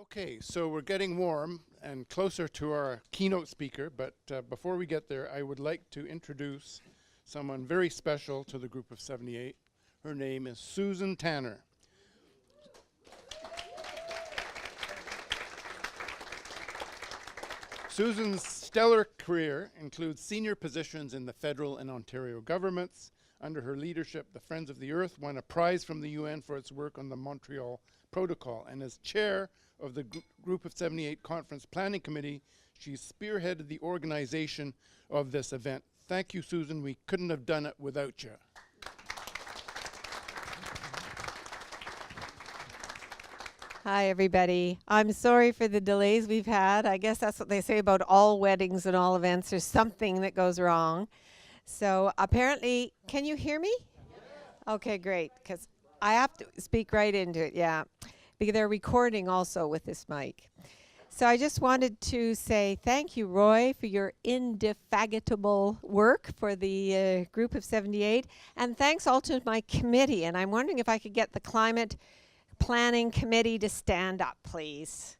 Okay, so we're getting warm and closer to our keynote speaker, but before we get there, I would like to introduce someone very special to the group of 78. Her name is Susan Tanner. Susan's stellar career includes senior positions in the federal and Ontario governments. Under her leadership, the Friends of the Earth won a prize from the UN for its work on the Montreal Protocol, and as chair of the Group of 78 Conference Planning Committee, she spearheaded the organization of this event. Thank you, Susan. We couldn't have done it without you. Hi, everybody. I'm sorry for the delays we've had. I guess that's what they say about all weddings and all events. There's something that goes wrong. So apparently, can you hear me? Okay, great, because I have to speak right into it, yeah. Because they're recording also with this mic. So I just wanted to say thank you, Roy, for your indefatigable work for the Group of 78. And thanks all to my committee. And I'm wondering if I could get the Climate Planning Committee to stand up, please.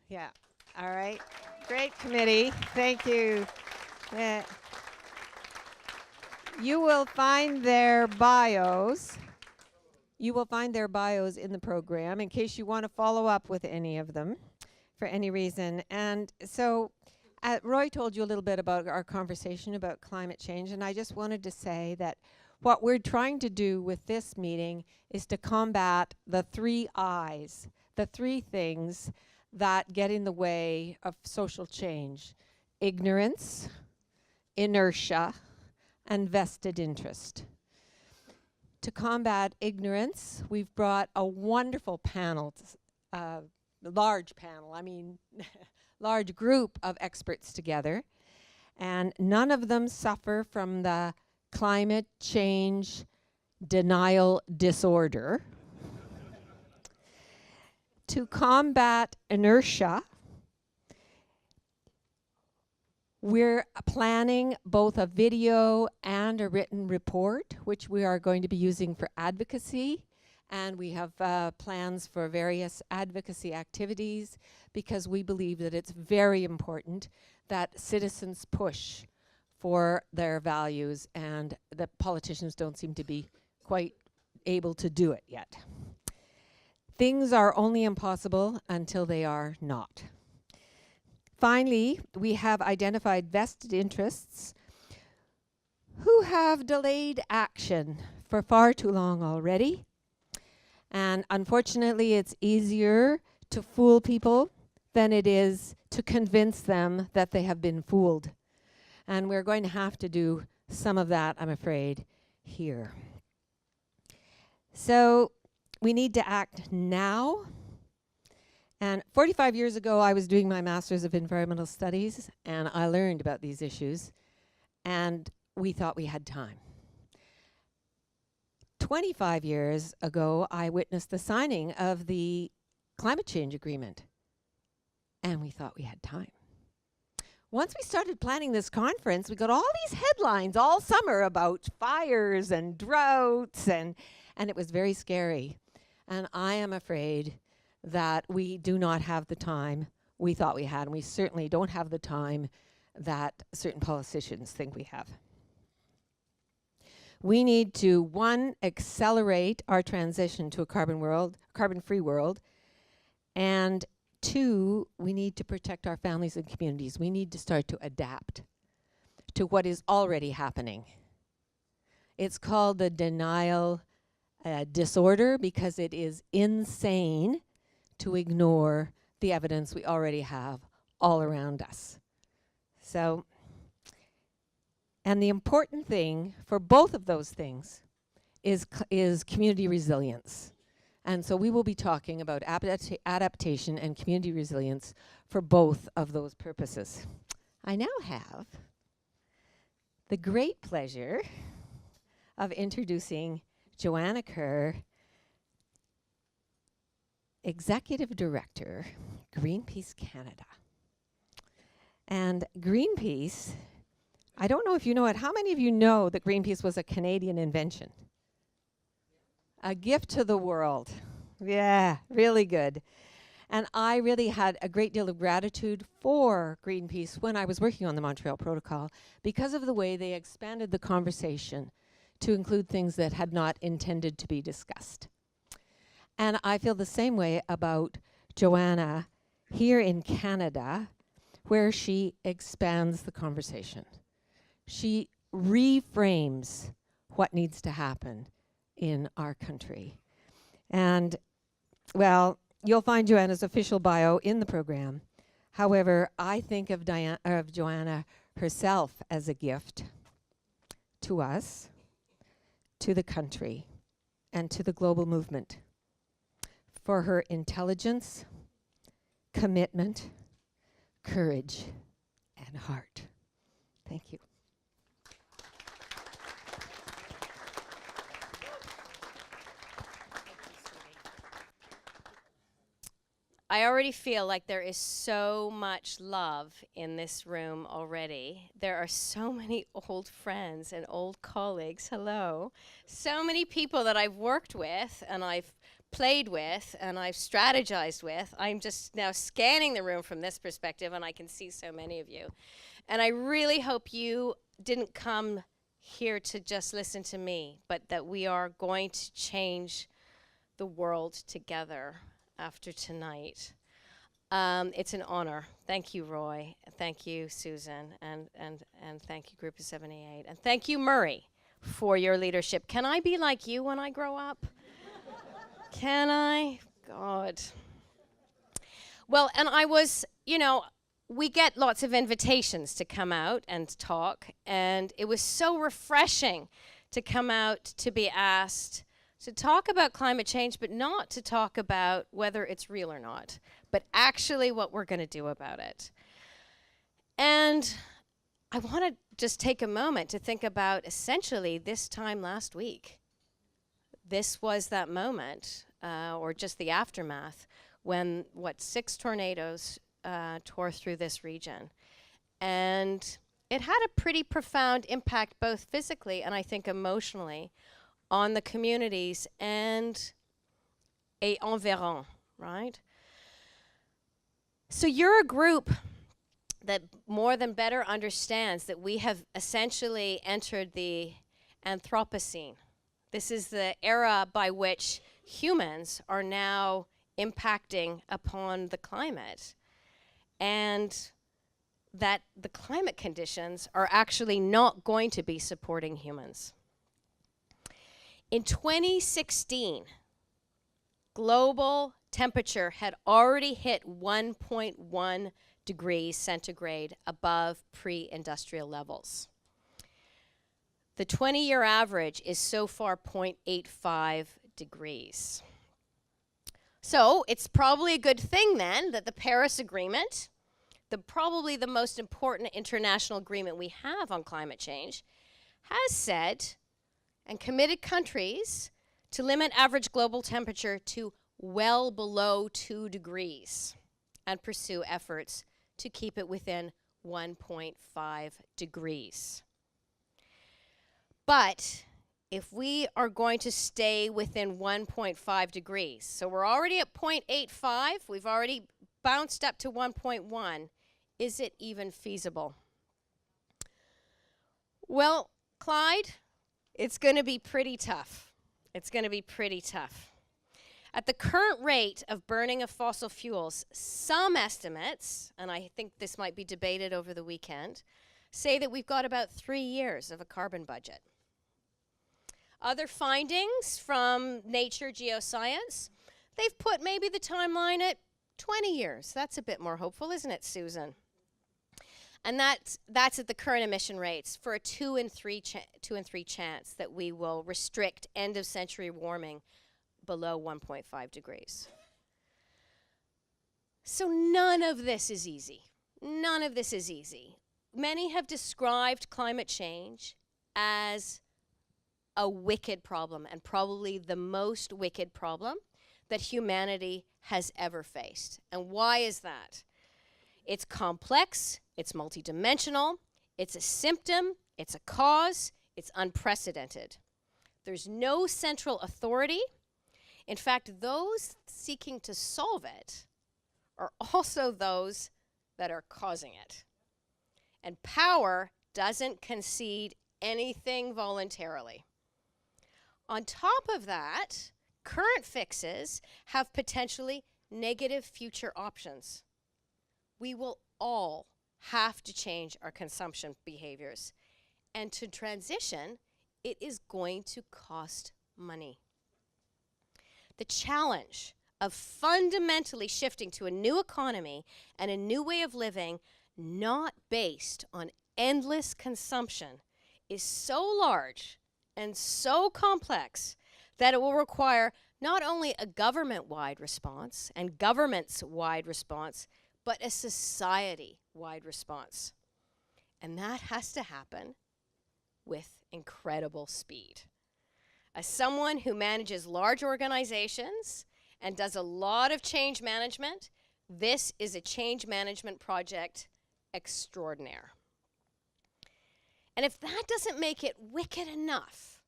Yeah, all right. Great committee. Thank you. You will find their bios. You will find their bios in the program in case you want to follow up with any of them for any reason. And so Roy told you a little bit about our conversation about climate change, and I just wanted to say that what we're trying to do with this meeting is to combat the 3 I's, the 3 things that get in the way of social change: ignorance, inertia, and vested interest. To combat ignorance, we've brought a wonderful panel, large group of experts together, and none of them suffer from the climate change denial disorder. To combat inertia, we're planning both a video and a written report, which we are going to be using for advocacy. And we have plans for various advocacy activities because we believe that it's very important that citizens push for their values, and the politicians don't seem to be quite able to do it yet. Things are only impossible until they are not. Finally, we have identified vested interests who have delayed action for far too long already. And unfortunately, it's easier to fool people than it is to convince them that they have been fooled. And we're going to have to do some of that, I'm afraid, here. So we need to act now. And 45 years ago, I was doing my Master's of Environmental Studies, and I learned about these issues, and we thought we had time. 25 years ago, I witnessed the signing of the Climate Change Agreement, and we thought we had time. Once we started planning this conference, we got all these headlines all summer about fires and droughts, and it was very scary. And I am afraid that we do not have the time we thought we had, and we certainly don't have the time that certain politicians think we have. We need to, 1, accelerate our transition to a carbon-free world, and 2, we need to protect our families and communities. We need to start to adapt to what is already happening. It's called the denial disorder because it is insane to ignore the evidence we already have all around us. So, and the important thing for both of those things is community resilience. And so we will be talking about adaptation and community resilience for both of those purposes. I now have the great pleasure of introducing Joanna Kerr, Executive Director, Greenpeace Canada. And Greenpeace, I don't know if you know it. How many of you know that Greenpeace was a Canadian invention? A gift to the world. Yeah, really good. And I really had a great deal of gratitude for Greenpeace when I was working on the Montreal Protocol because of the way they expanded the conversation to include things that had not intended to be discussed. And I feel the same way about Joanna here in Canada, where she expands the conversation. She reframes what needs to happen in our country. And, well, you'll find Joanna's official bio in the program. However, I think of Joanna herself as a gift to us, to the country, and to the global movement for her intelligence, commitment, courage, and heart. Thank you. I already feel like there is so much love in this room already. There are so many old friends and old colleagues. Hello. So many people that I've worked with and I've played with and I've strategized with. I'm just now scanning the room from this perspective and I can see so many of you. And I really hope you didn't come here to just listen to me, but that we are going to change the world together after tonight. It's an honor. Thank you, Roy. Thank you, Susan. And thank you, Group of 78. And thank you, Murray, for your leadership. Can I be like you when I grow up? Can I? God. Well, and I was, we get lots of invitations to come out and talk, and it was so refreshing to come out to be asked to talk about climate change, but not to talk about whether it's real or not, but actually what we're going to do about it. And I want to just take a moment to think about essentially this time last week. This was that moment, or just the aftermath, when 6 tornadoes tore through this region. And it had a pretty profound impact both physically and I think emotionally on the communities and environ, right? So you're a group that more than better understands that we have essentially entered the Anthropocene. This is the era by which humans are now impacting upon the climate, and that the climate conditions are actually not going to be supporting humans. In 2016, global temperature had already hit 1.1 degrees centigrade above pre-industrial levels. The 20-year average is so far 0.85 degrees. So it's probably a good thing then that the Paris Agreement, probably the most important international agreement we have on climate change, has said and committed countries to limit average global temperature to well below 2 degrees and pursue efforts to keep it within 1.5 degrees. But if we are going to stay within 1.5 degrees, so we're already at 0.85, we've already bounced up to 1.1, is it even feasible? Well, Clyde, it's going to be pretty tough. It's going to be pretty tough. At the current rate of burning of fossil fuels, some estimates, and I think this might be debated over the weekend, say that we've got about 3 years of a carbon budget. Other findings from Nature Geoscience, they've put maybe the timeline at 20 years. That's a bit more hopeful, isn't it, Susan? And that's at the current emission rates for a 2 in 3 chance that we will restrict end of century warming below 1.5 degrees. So none of this is easy. None of this is easy. Many have described climate change as a wicked problem, and probably the most wicked problem that humanity has ever faced. And why is that? It's complex, it's multidimensional, it's a symptom, it's a cause, it's unprecedented. There's no central authority. In fact, those seeking to solve it are also those that are causing it. And power doesn't concede anything voluntarily. On top of that, current fixes have potentially negative future options. We will all have to change our consumption behaviors. And to transition, it is going to cost money. The challenge of fundamentally shifting to a new economy and a new way of living, not based on endless consumption, is so large and so complex that it will require not only a government-wide response and governments-wide response, but a society-wide response. And that has to happen with incredible speed. As someone who manages large organizations and does a lot of change management, this is a change management project extraordinaire. And if that doesn't make it wicked enough,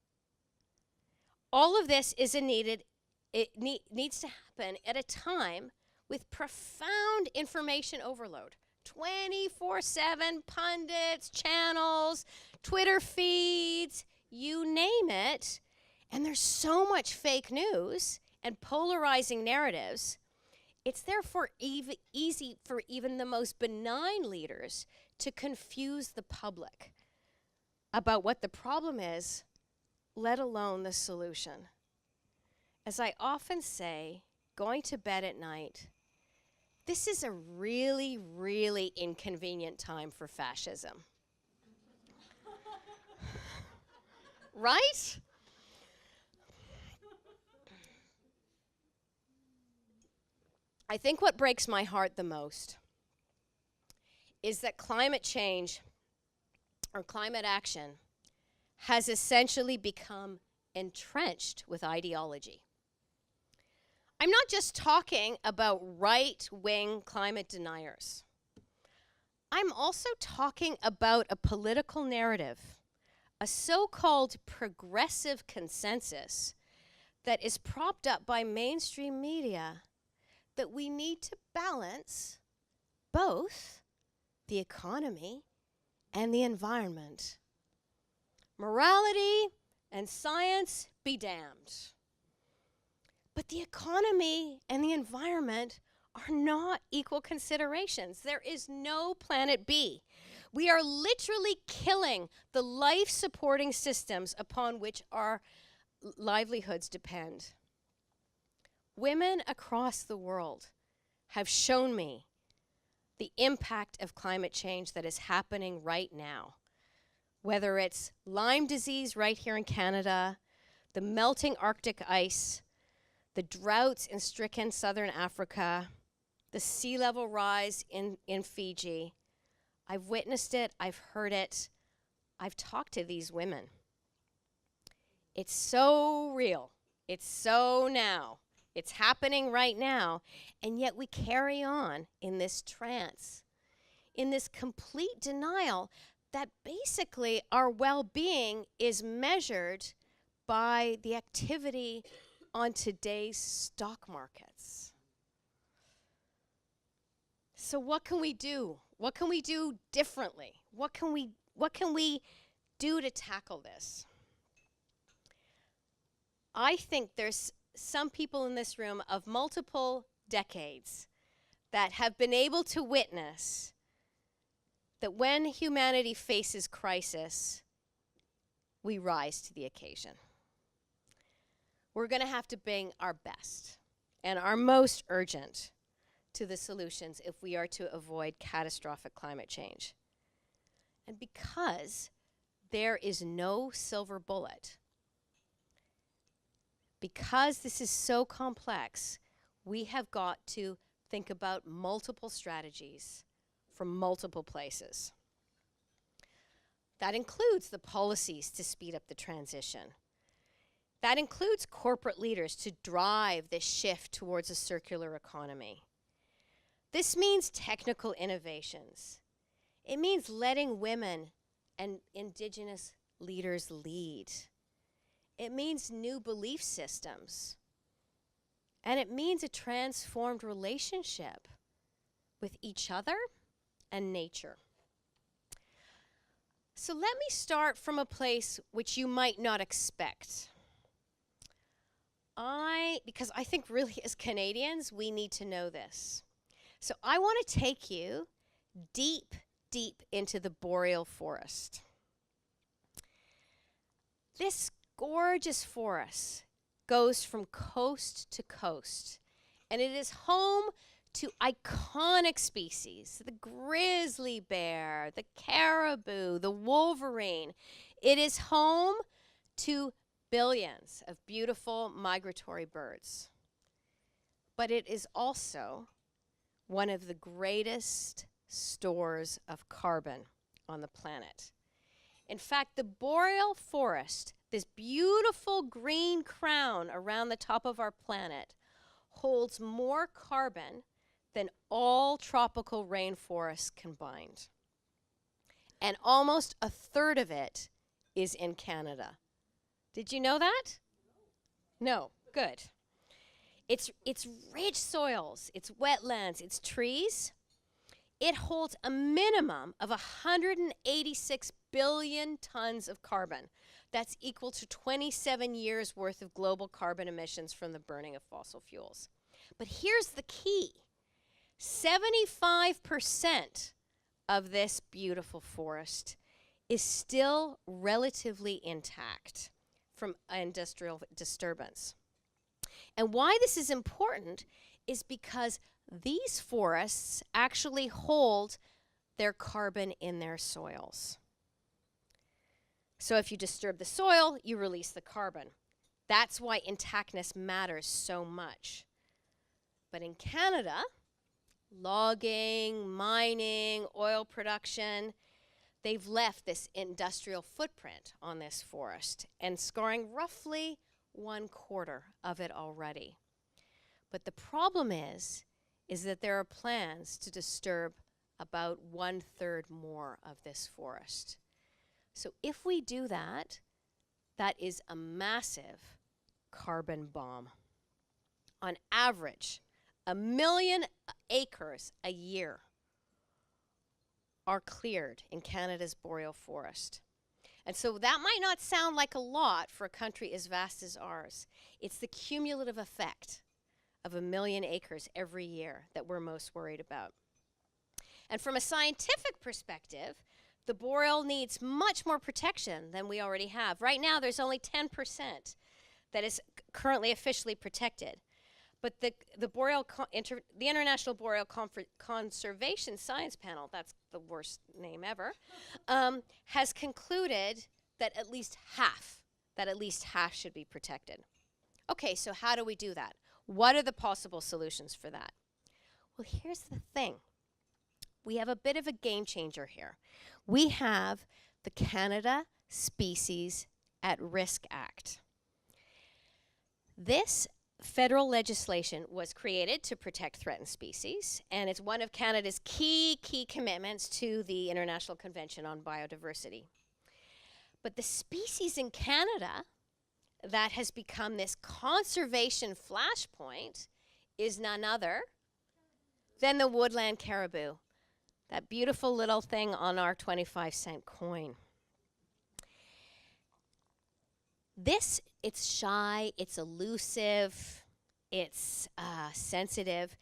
all of this needs to happen at a time with profound information overload. 24/7 pundits, channels, Twitter feeds, you name it. And there's so much fake news and polarizing narratives. It's therefore easy for even the most benign leaders to confuse the public about what the problem is, let alone the solution. As I often say, going to bed at night, this is a really, really inconvenient time for fascism. Right? I think what breaks my heart the most is that climate change or climate action has essentially become entrenched with ideology. I'm not just talking about right-wing climate deniers. I'm also talking about a political narrative, a so-called progressive consensus that is propped up by mainstream media that we need to balance both the economy and the environment. Morality and science be damned. But the economy and the environment are not equal considerations. There is no planet B. We are literally killing the life-supporting systems upon which our livelihoods depend. Women across the world have shown me the impact of climate change that is happening right now. Whether it's Lyme disease right here in Canada, the melting Arctic ice, the droughts in stricken southern Africa, the sea level rise in Fiji. I've witnessed it, I've heard it, I've talked to these women. It's so real, it's so now, it's happening right now, and yet we carry on in this trance, in this complete denial that basically our well-being is measured by the activity on today's stock markets. So what can we do? What can we do differently? What can we do to tackle this? I think there's some people in this room of multiple decades that have been able to witness that when humanity faces crisis, we rise to the occasion. We're going to have to bring our best and our most urgent to the solutions if we are to avoid catastrophic climate change. And because there is no silver bullet, because this is so complex, we have got to think about multiple strategies from multiple places. That includes the policies to speed up the transition. That includes corporate leaders to drive this shift towards a circular economy. This means technical innovations. It means letting women and Indigenous leaders lead. It means new belief systems. And it means a transformed relationship with each other and nature. So let me start from a place which you might not expect. Because I think really as Canadians, we need to know this. So I want to take you deep, deep into the boreal forest. This gorgeous forest goes from coast to coast, and it is home to iconic species, the grizzly bear, the caribou, the wolverine. It is home to billions of beautiful migratory birds. But it is also one of the greatest stores of carbon on the planet. In fact, the boreal forest, this beautiful green crown around the top of our planet, holds more carbon than all tropical rainforests combined. And almost a third of it is in Canada. Did you know that? No, good. It's rich soils, it's wetlands, it's trees. It holds a minimum of 186 billion tons of carbon. That's equal to 27 years worth of global carbon emissions from the burning of fossil fuels. But here's the key. 75% of this beautiful forest is still relatively intact from industrial disturbance. And why this is important is because these forests actually hold their carbon in their soils. So if you disturb the soil, you release the carbon. That's why intactness matters so much. But in Canada, logging, mining, oil production, they've left this industrial footprint on this forest and scoring roughly 1/4 of it already. But the problem is that there are plans to disturb about 1/3 more of this forest. So if we do that, that is a massive carbon bomb. On average, 1 million acres a year are cleared in Canada's boreal forest. And so that might not sound like a lot for a country as vast as ours. It's the cumulative effect of 1 million acres every year that we're most worried about. And from a scientific perspective, the boreal needs much more protection than we already have. Right now, there's only 10% that is currently officially protected. But the International Boreal Conservation Science Panel, that's the worst name ever, has concluded that at least half should be protected. Okay, so how do we do that? What are the possible solutions for that? Well, here's the thing. We have a bit of a game changer here. We have the Canada Species at Risk Act. This federal legislation was created to protect threatened species, and it's one of Canada's key commitments to the International Convention on Biodiversity. But the species in Canada that has become this conservation flashpoint is none other than the woodland caribou, that beautiful little thing on our 25-cent coin. It's shy, it's elusive, it's sensitive,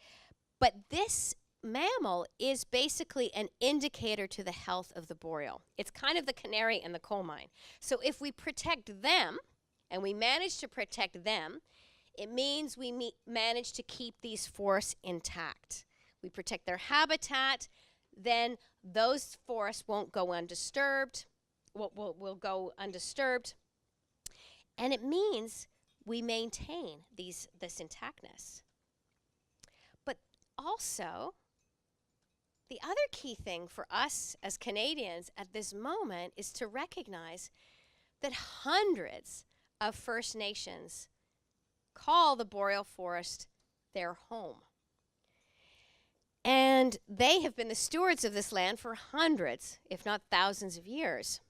but this mammal is basically an indicator to the health of the boreal. It's kind of the canary in the coal mine. So if we protect them, and we manage to protect them, it means we manage to keep these forests intact. We protect their habitat, then those forests won't go undisturbed, will go undisturbed. And it means we maintain this intactness. But also, the other key thing for us as Canadians at this moment is to recognize that hundreds of First Nations call the boreal forest their home. And they have been the stewards of this land for hundreds, if not thousands of years.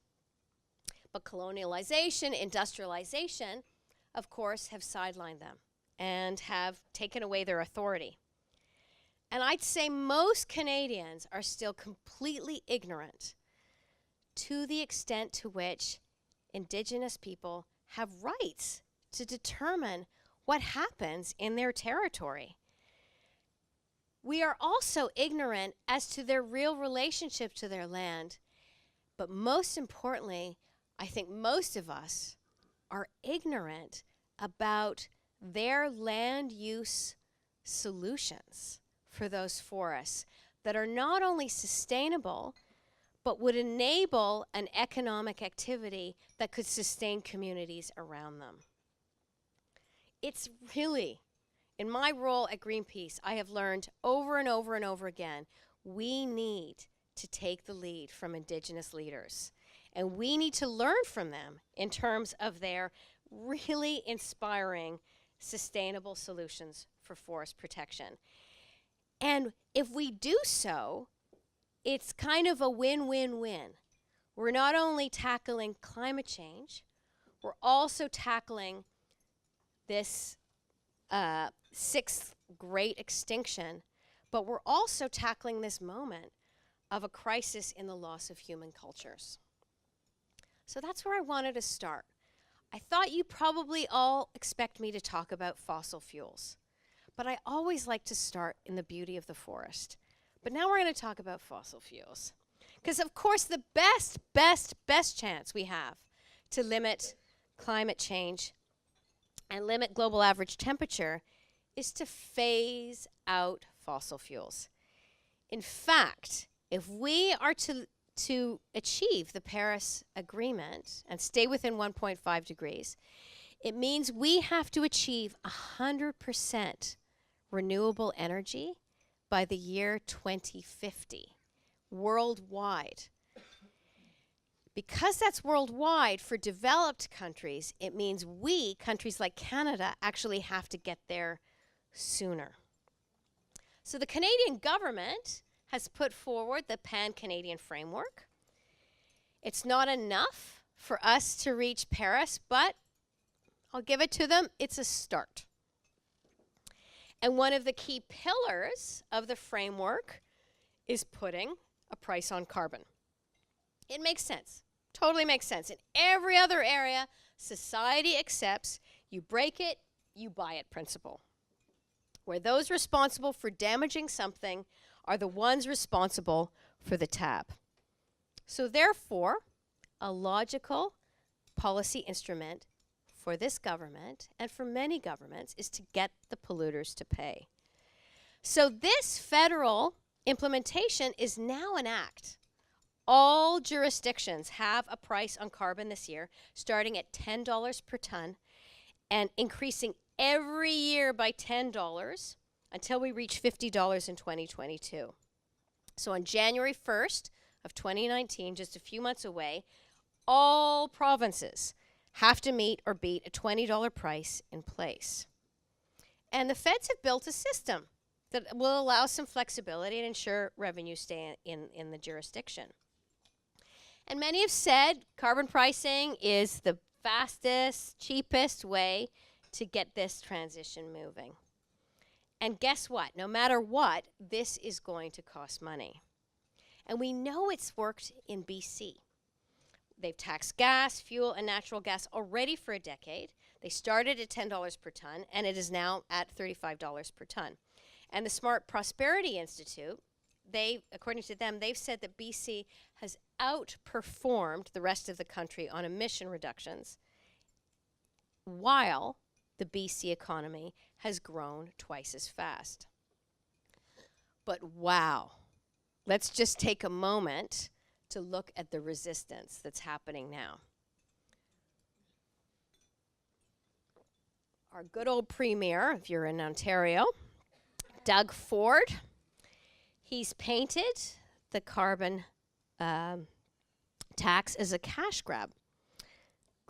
But colonialization, industrialization, of course, have sidelined them and have taken away their authority. And I'd say most Canadians are still completely ignorant to the extent to which Indigenous people have rights to determine what happens in their territory. We are also ignorant as to their real relationship to their land. But most importantly, I think most of us are ignorant about their land use solutions for those forests that are not only sustainable, but would enable an economic activity that could sustain communities around them. It's really, in my role at Greenpeace, I have learned over and over and over again, we need to take the lead from Indigenous leaders. And we need to learn from them in terms of their really inspiring sustainable solutions for forest protection. And if we do so, it's kind of a win-win-win. We're not only tackling climate change, we're also tackling this sixth great extinction, but we're also tackling this moment of a crisis in the loss of human cultures. So that's where I wanted to start. I thought you probably all expect me to talk about fossil fuels, but I always like to start in the beauty of the forest. But now we're going to talk about fossil fuels. Because of course the best chance we have to limit climate change and limit global average temperature is to phase out fossil fuels. In fact, if we are to achieve the Paris Agreement and stay within 1.5 degrees, it means we have to achieve 100% renewable energy by the year 2050, worldwide. Because that's worldwide, for developed countries, it means we, countries like Canada, actually have to get there sooner. So the Canadian government has put forward the Pan-Canadian Framework. It's not enough for us to reach Paris, but I'll give it to them, it's a start. And one of the key pillars of the framework is putting a price on carbon. It makes sense, totally makes sense. In every other area, society accepts you break it, you buy it principle, where those responsible for damaging something are the ones responsible for the tab. So therefore, a logical policy instrument for this government and for many governments is to get the polluters to pay. So this federal implementation is now an act. All jurisdictions have a price on carbon this year, starting at $10 per ton and increasing every year by $10 until we reach $50 in 2022. So on January 1st of 2019, just a few months away, all provinces have to meet or beat a $20 price in place. And the feds have built a system that will allow some flexibility and ensure revenue stay in the jurisdiction. And many have said carbon pricing is the fastest, cheapest way to get this transition moving. And guess what? No matter what, this is going to cost money. And we know it's worked in BC. They've taxed gas, fuel, and natural gas already for a decade. They started at $10 per ton, and it is now at $35 per ton. And the Smart Prosperity Institute, according to them, they've said that BC has outperformed the rest of the country on emission reductions, while the BC economy has grown twice as fast. But wow, let's just take a moment to look at the resistance that's happening now. Our good old premier, if you're in Ontario, Doug Ford, he's painted the carbon tax as a cash grab.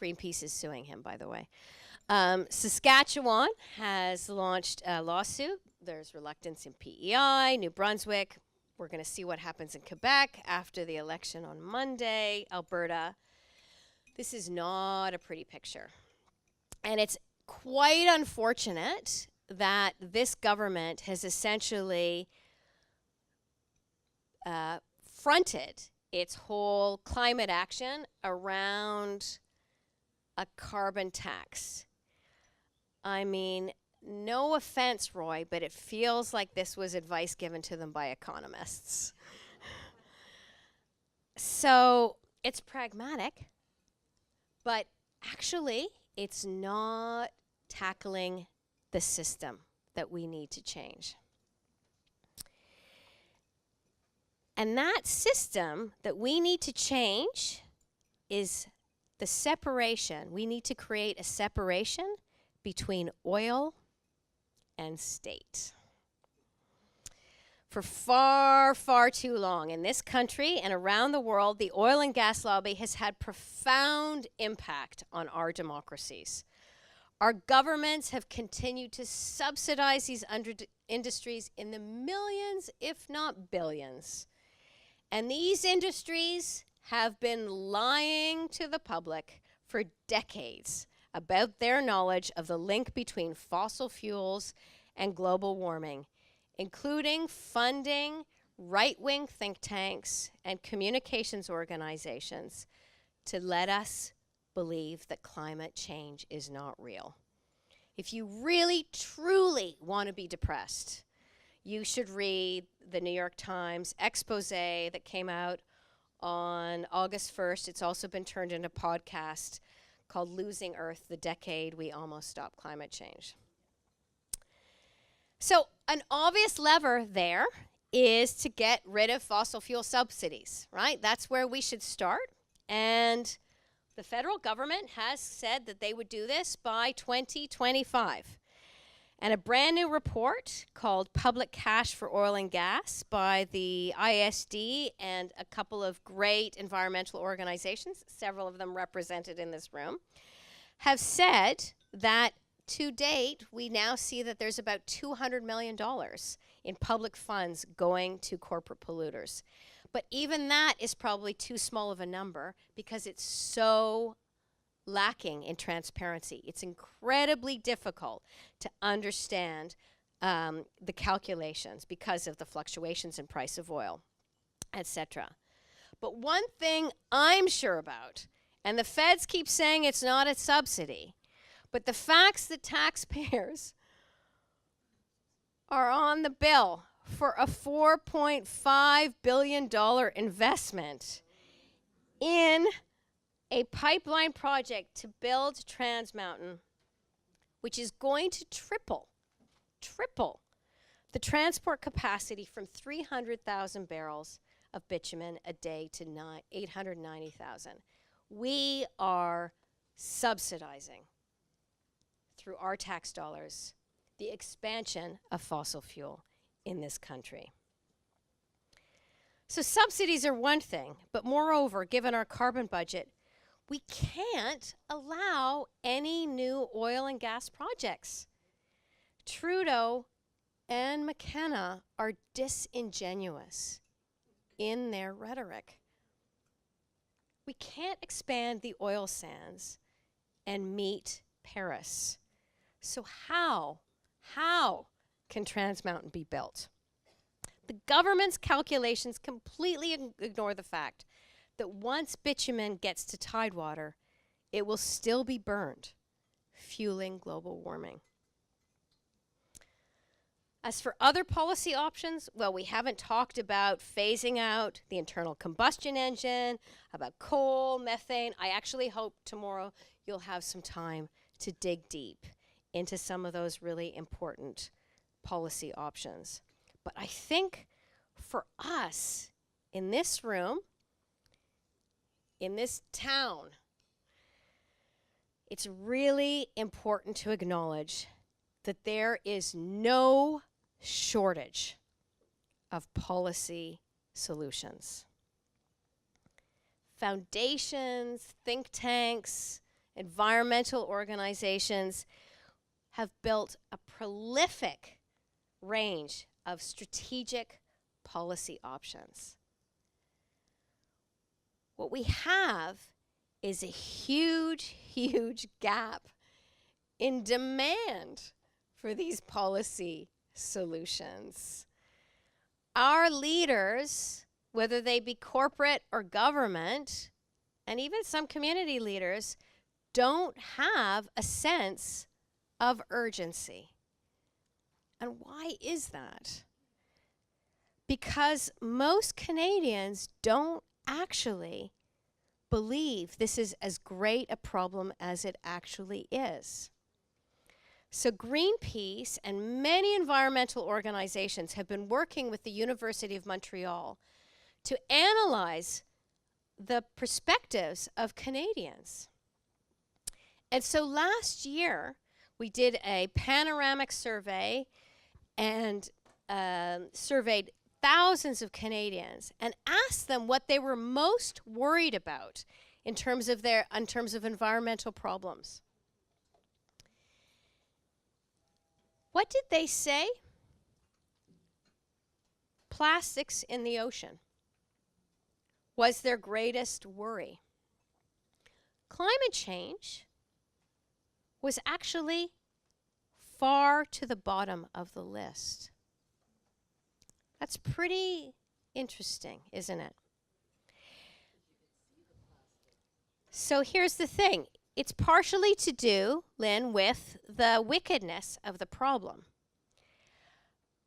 Greenpeace is suing him, by the way. Saskatchewan has launched a lawsuit. There's reluctance in PEI, New Brunswick. We're going to see what happens in Quebec after the election on Monday, Alberta. This is not a pretty picture. And it's quite unfortunate that this government has essentially fronted its whole climate action around a carbon tax. I mean, no offense, Roy, but it feels like this was advice given to them by economists. So it's pragmatic, but actually it's not tackling the system that we need to change. And that system that we need to change is the separation. We need to create a separation between oil and state. For far, far too long in this country and around the world, the oil and gas lobby has had profound impact on our democracies. Our governments have continued to subsidize these industries in the millions, if not billions. And these industries have been lying to the public for decades about their knowledge of the link between fossil fuels and global warming, including funding right-wing think tanks and communications organizations to let us believe that climate change is not real. If you really, truly want to be depressed, you should read the New York Times expose that came out on August 1st. It's also been turned into a podcast called Losing Earth, the Decade We Almost Stopped Climate Change. So an obvious lever there is to get rid of fossil fuel subsidies, right? That's where we should start. And the federal government has said that they would do this by 2025. And a brand new report called Public Cash for Oil and Gas by the ISD and a couple of great environmental organizations, several of them represented in this room, have said that to date, we now see that there's about $200 million in public funds going to corporate polluters. But even that is probably too small of a number because it's so lacking in transparency. It's incredibly difficult to understand the calculations because of the fluctuations in price of oil, etc. But one thing I'm sure about, and the feds keep saying it's not a subsidy, but the facts that taxpayers are on the bill for a $4.5 billion investment in a pipeline project to build Trans Mountain, which is going to triple the transport capacity from 300,000 barrels of bitumen a day to 890,000. We are subsidizing through our tax dollars the expansion of fossil fuel in this country. So subsidies are one thing, but moreover, given our carbon budget, we can't allow any new oil and gas projects. Trudeau and McKenna are disingenuous in their rhetoric. We can't expand the oil sands and meet Paris. So how can Trans Mountain be built? The government's calculations completely ignore the fact that once bitumen gets to tidewater, it will still be burned, fueling global warming. As for other policy options, well, we haven't talked about phasing out the internal combustion engine, about coal, methane. I actually hope tomorrow you'll have some time to dig deep into some of those really important policy options. But I think for us in this room, in this town, it's really important to acknowledge that there is no shortage of policy solutions. Foundations, think tanks, environmental organizations have built a prolific range of strategic policy options. What we have is a huge gap in demand for these policy solutions. Our leaders whether they be corporate or government, and even some community leaders, don't have a sense of urgency. And why is that? Because most Canadians don't actually believe this is as great a problem as it actually is. So Greenpeace and many environmental organizations have been working with the University of Montreal to analyze the perspectives of Canadians. And so last year, we did a panoramic survey and surveyed thousands of Canadians and asked them what they were most worried about in terms of environmental problems. What did they say? Plastics in the ocean was their greatest worry. Climate change was actually far to the bottom of the list. That's pretty interesting, isn't it? So here's the thing. It's partially to do, Lynn, with the wickedness of the problem.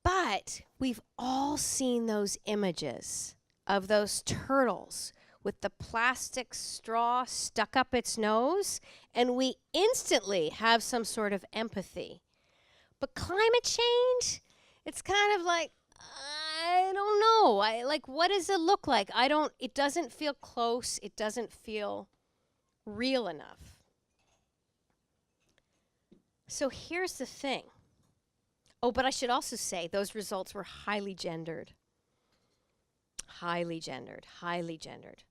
But we've all seen those images of those turtles with the plastic straw stuck up its nose, and we instantly have some sort of empathy. But climate change, it's kind of like, I don't know. What does it look like? It doesn't feel close. It doesn't feel real enough. So here's the thing. Oh, but I should also say those results were highly gendered. Highly gendered, highly gendered.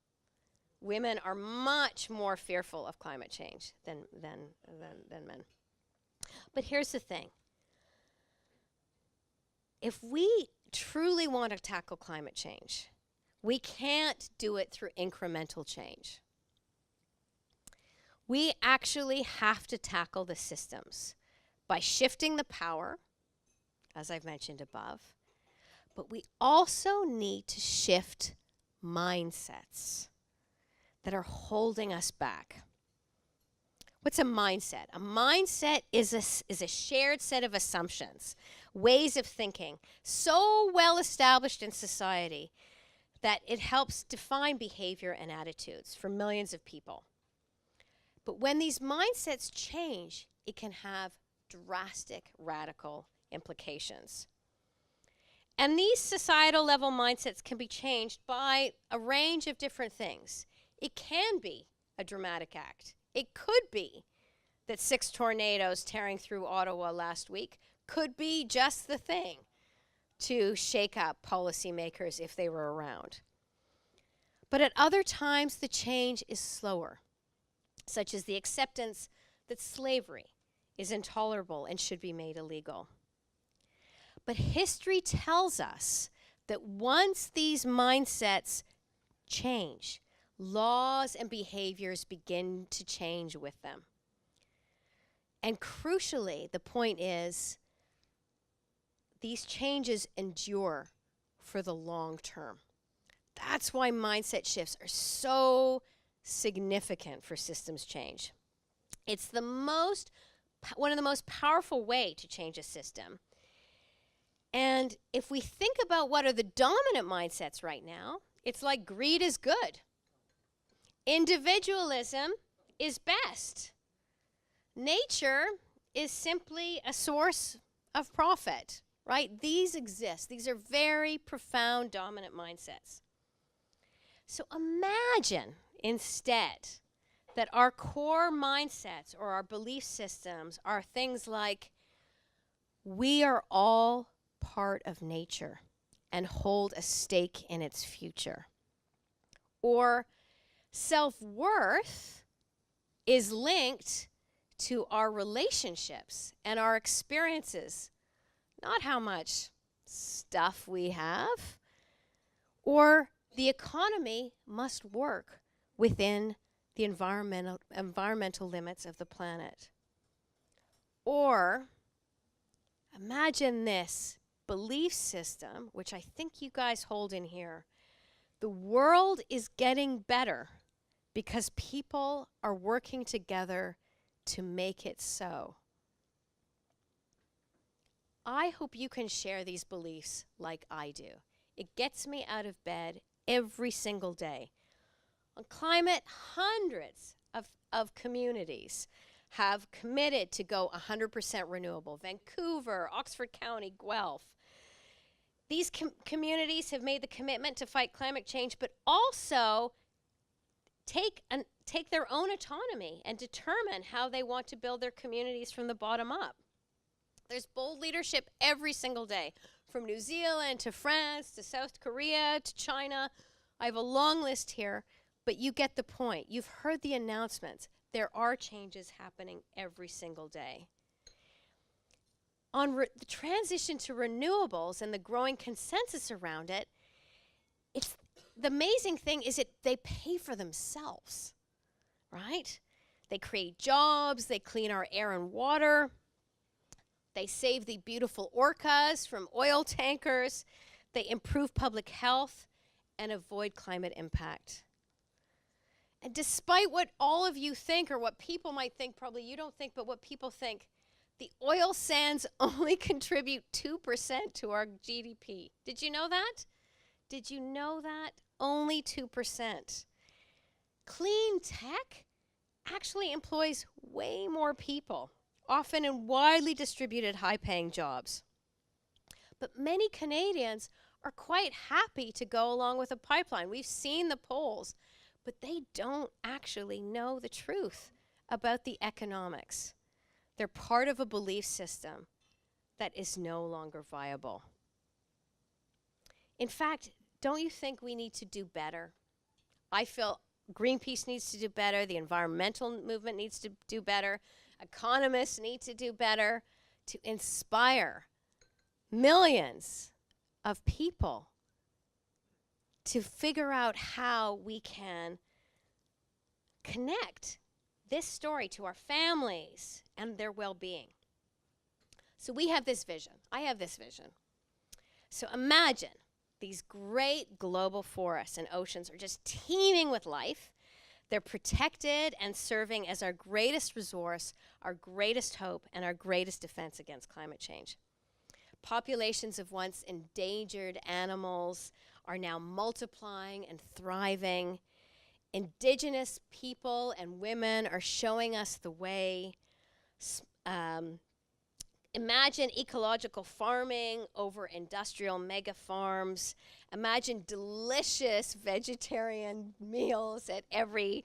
Women are much more fearful of climate change than men. But here's the thing. If we truly want to tackle climate change, we can't do it through incremental change. We actually have to tackle the systems by shifting the power, as I've mentioned above, but we also need to shift mindsets that are holding us back. What's a mindset? A mindset is a shared set of assumptions, ways of thinking, so well established in society that it helps define behavior and attitudes for millions of people. But when these mindsets change, it can have drastic, radical implications. And these societal level mindsets can be changed by a range of different things. It can be a dramatic act. It could be that 6 tornadoes tearing through Ottawa last week could be just the thing to shake up policymakers if they were around. But at other times, the change is slower, such as the acceptance that slavery is intolerable and should be made illegal. But history tells us that once these mindsets change, laws and behaviors begin to change with them. And crucially, the point is, these changes endure for the long term. That's why mindset shifts are so significant for systems change. It's one of the most powerful way to change a system. And if we think about what are the dominant mindsets right now, it's like greed is good. Individualism is best. Nature is simply a source of profit, right? These exist. These are very profound dominant mindsets. So imagine instead that our core mindsets or our belief systems are things like, we are all part of nature and hold a stake in its future. Or self-worth is linked to our relationships and our experiences, not how much stuff we have. Or the economy must work within the environmental limits of the planet. Or imagine this belief system, which I think you guys hold in here, The world is getting better because people are working together to make it so. I hope you can share these beliefs like I do. It gets me out of bed every single day. On climate, hundreds of communities have committed to go 100% renewable. Vancouver, Oxford County, Guelph. These communities have made the commitment to fight climate change, but also take their own autonomy and determine how they want to build their communities from the bottom up. There's bold leadership every single day, from New Zealand to France to South Korea to China. I have a long list here, but you get the point. You've heard the announcements. There are changes happening every single day. On the transition to renewables and the growing consensus around it, it's the amazing thing is they pay for themselves, right? They create jobs, they clean our air and water, they save the beautiful orcas from oil tankers, they improve public health and avoid climate impact. And despite what all of you think, or what people might think, probably you don't think, but what people think, the oil sands only contribute 2% to our GDP. Did you know that? Did you know that? Only 2%. Clean tech actually employs way more people, often in widely distributed high-paying jobs. But many Canadians are quite happy to go along with a pipeline. We've seen the polls, but they don't actually know the truth about the economics. They're part of a belief system that is no longer viable. In fact, don't you think we need to do better? I feel Greenpeace needs to do better, the environmental movement needs to do better, economists need to do better to inspire millions of people to figure out how we can connect this story to our families and their well-being. So we have this vision. I have this vision. So imagine these great global forests and oceans are just teeming with life. They're protected and serving as our greatest resource, our greatest hope, and our greatest defense against climate change. Populations of once endangered animals are now multiplying and thriving. Indigenous people and women are showing us the way. Imagine ecological farming over industrial mega farms. Imagine delicious vegetarian meals at every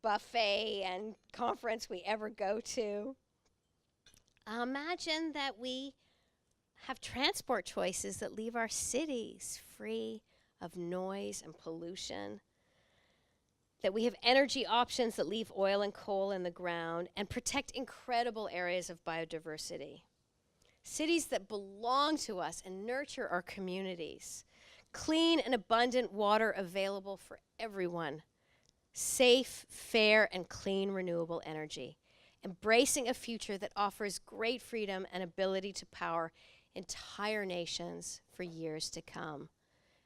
buffet and conference we ever go to. Imagine that we have transport choices that leave our cities free of noise and pollution, that we have energy options that leave oil and coal in the ground and protect incredible areas of biodiversity. Cities that belong to us and nurture our communities. Clean and abundant water available for everyone. Safe, fair, and clean renewable energy. Embracing a future that offers great freedom and ability to power entire nations for years to come.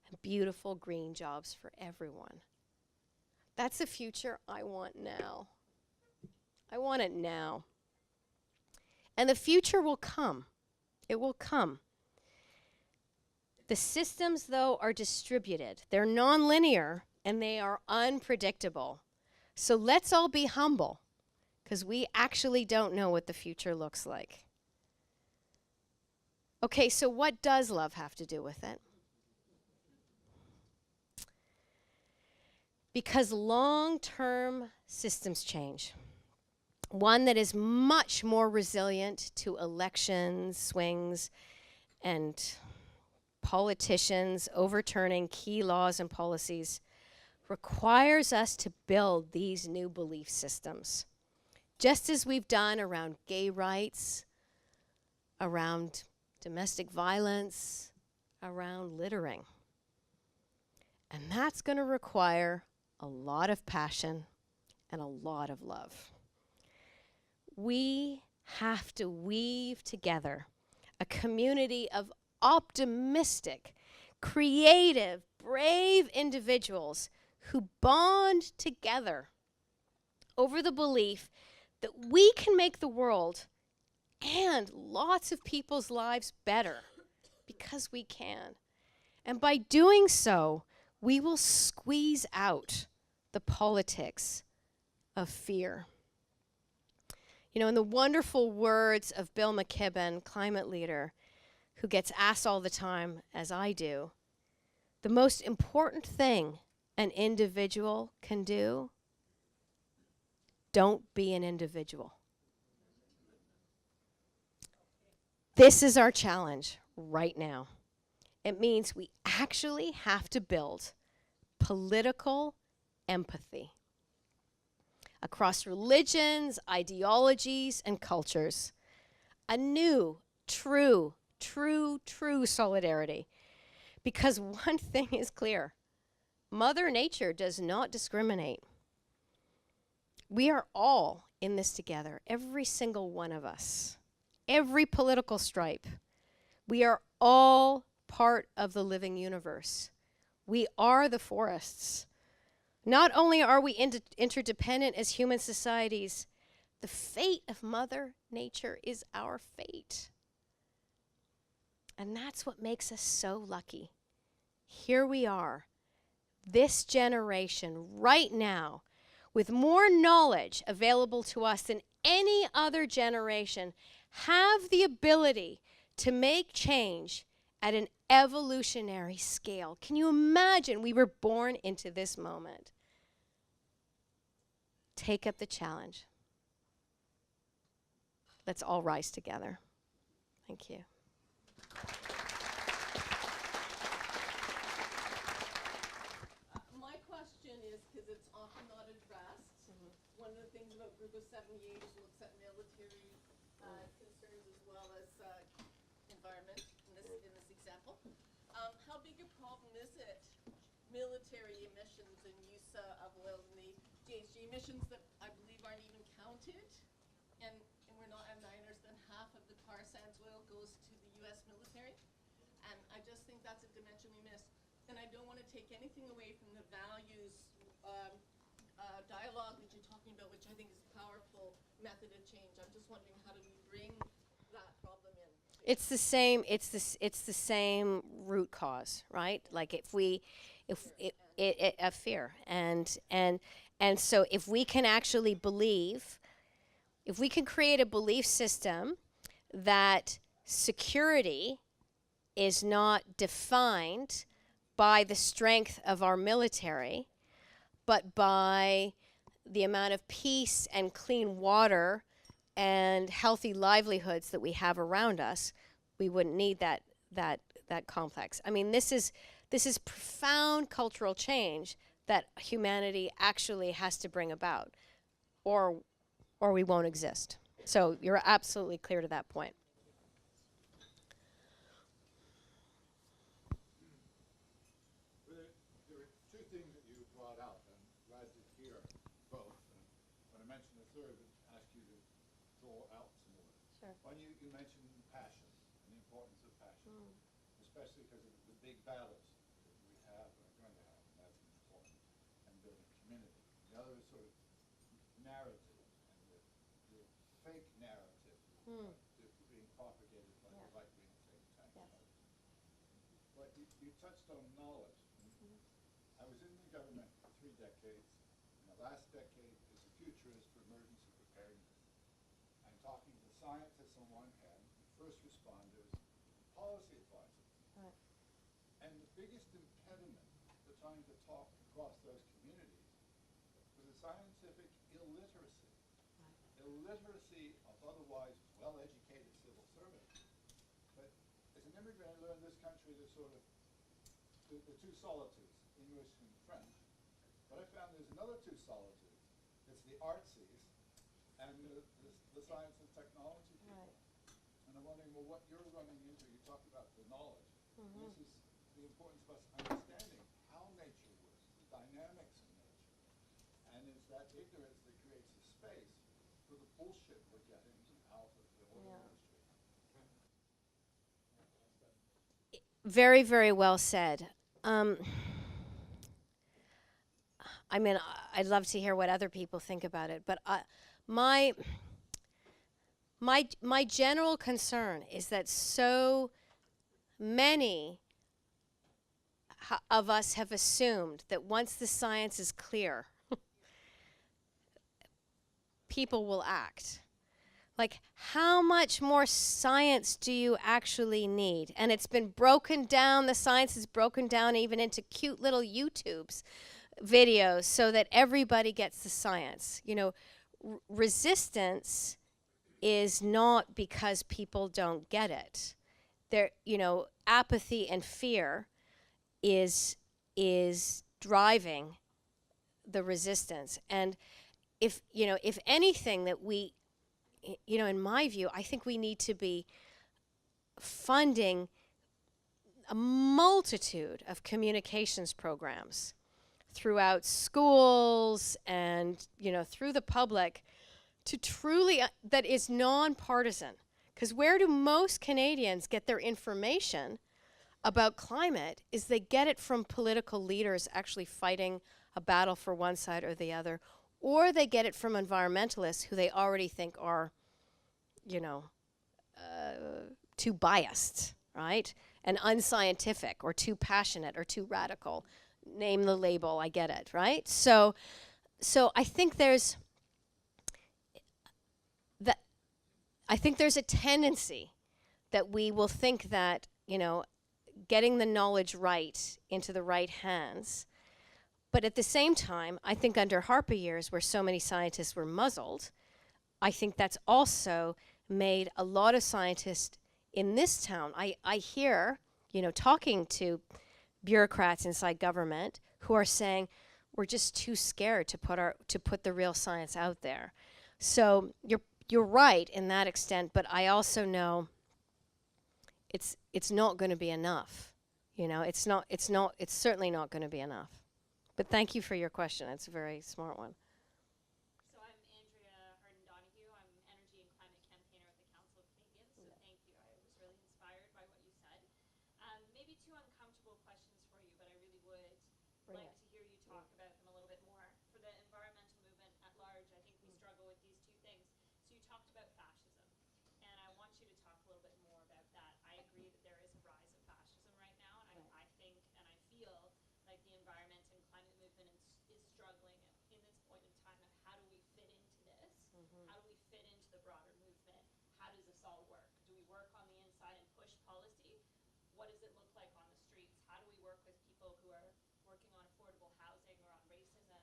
And beautiful green jobs for everyone. That's the future I want now. I want it now. And the future will come. It will come. The systems, though, are distributed. They're nonlinear and they are unpredictable. So let's all be humble, because we actually don't know what the future looks like. Okay, so what does love have to do with it? Because long-term systems change. One that is much more resilient to election swings and politicians overturning key laws and policies requires us to build these new belief systems. Just as we've done around gay rights, around domestic violence, around littering. And that's going to require a lot of passion and a lot of love. We have to weave together a community of optimistic, creative, brave individuals who bond together over the belief that we can make the world and lots of people's lives better because we can. And by doing so, we will squeeze out the politics of fear. You know, in the wonderful words of Bill McKibben, climate leader, who gets asked all the time, as I do, the most important thing an individual can do, don't be an individual. This is our challenge right now. It means we actually have to build political empathy across religions, ideologies, and cultures. A new, true solidarity. Because one thing is clear, Mother Nature does not discriminate. We are all in this together, every single one of us, every political stripe. We are all part of the living universe. We are the forests. Not only are we interdependent as human societies, the fate of Mother Nature is our fate. And that's what makes us so lucky. Here we are, this generation, right now, with more knowledge available to us than any other generation, have the ability to make change at an evolutionary scale. Can you imagine we were born into this moment? Take up the challenge. Let's all rise together. Thank you. My question is, because it's often not addressed, one of the things about Group of 78 looks at military concerns as well as environment in this example. How big a problem is it, military emissions and use of oil in the GHG emissions that I believe aren't even counted, and we're not at Niners, then half of the tar sands oil goes to the U.S. military, and I just think that's a dimension we miss. And I don't want to take anything away from the values dialogue that you're talking about, which I think is a powerful method of change. I'm just wondering, how do we bring that problem in? It's the same root cause, right? Like a fear, and so if we can actually believe, if we can create a belief system that security is not defined by the strength of our military, but by the amount of peace and clean water and healthy livelihoods that we have around us, we wouldn't need that complex. I mean, this is profound cultural change that humanity actually has to bring about, or we won't exist. So you're absolutely clear to that point. There are two things that you brought out, and I'm glad to hear both. And when I mentioned the third, I'd ask you to draw out some more. Sure. One, you mentioned passion and the importance of passion, especially because of the big battles that we have and are going to have, and that's important, and building community. The other is sort of narrative and the fake narrative that's being propagated by the right-wing think tanks. Yes. But you touched on knowledge. I was in the government for 3 decades, and the last decade is the futurist for emergency preparedness. I'm talking to scientists on one hand, first responders, policy advisors. Right. And the biggest impediment to trying to talk across those communities was a scientific illiteracy. Illiteracy of otherwise well-educated civil servants. But as an immigrant, I learned this country there's sort of the two solitudes, English and French. But I found there's another two solitudes. It's the artsies and the science and technology people. Right. And I'm wondering, well, what you're running into, you talked about the knowledge. And this is the importance of us understanding how nature works, the dynamics of nature. And it's that ignorance that creates the space for the bullshit we're getting out of the oil industry. Very, very well said. I mean, I'd love to hear what other people think about it, but my general concern is that so many of us have assumed that once the science is clear, people will act. Like, how much more science do you actually need? And it's been broken down, the science is broken down even into cute little YouTubes videos so that everybody gets the science. You know, resistance is not because people don't get it. There, you know, apathy and fear is driving the resistance. And if anything that we, in my view, I think we need to be funding a multitude of communications programs throughout schools and, through the public to truly, that is nonpartisan. Because where do most Canadians get their information about climate is they get it from political leaders actually fighting a battle for one side or the other, or they get it from environmentalists who they already think are, too biased, right? And unscientific or too passionate or too radical. Name the label, I get it, right? So I think there's a tendency that we will think that, getting the knowledge right into the right hands. But at the same time, I think under Harper years, where so many scientists were muzzled, I think that's also made a lot of scientists in this town. I hear, talking to bureaucrats inside government who are saying, we're just too scared to put the real science out there. So you're right in that extent, but I also know it's not going to be enough. It's certainly not going to be enough. But thank you for your question. It's a very smart one. So I'm Andrea Hardin-Donahue. I'm Energy and Climate Campaigner at the Council of Canadians. So thank you. I was really inspired by what you said. Maybe two uncomfortable questions for you, but I really would like to hear you talk about them a little bit more. For the environmental movement at large, I think we struggle with these two things. So you talked about fascism, and I want you to talk a little bit more about that. I agree that there is a rise of fascism right now, and I think and I feel like the environment and climate movement is struggling in this point in time of how do we fit into this? How do we fit into the broader movement? How does this all work? Do we work on the inside and push policy? What does it look like on the streets? How do we work with people who are working on affordable housing or on racism?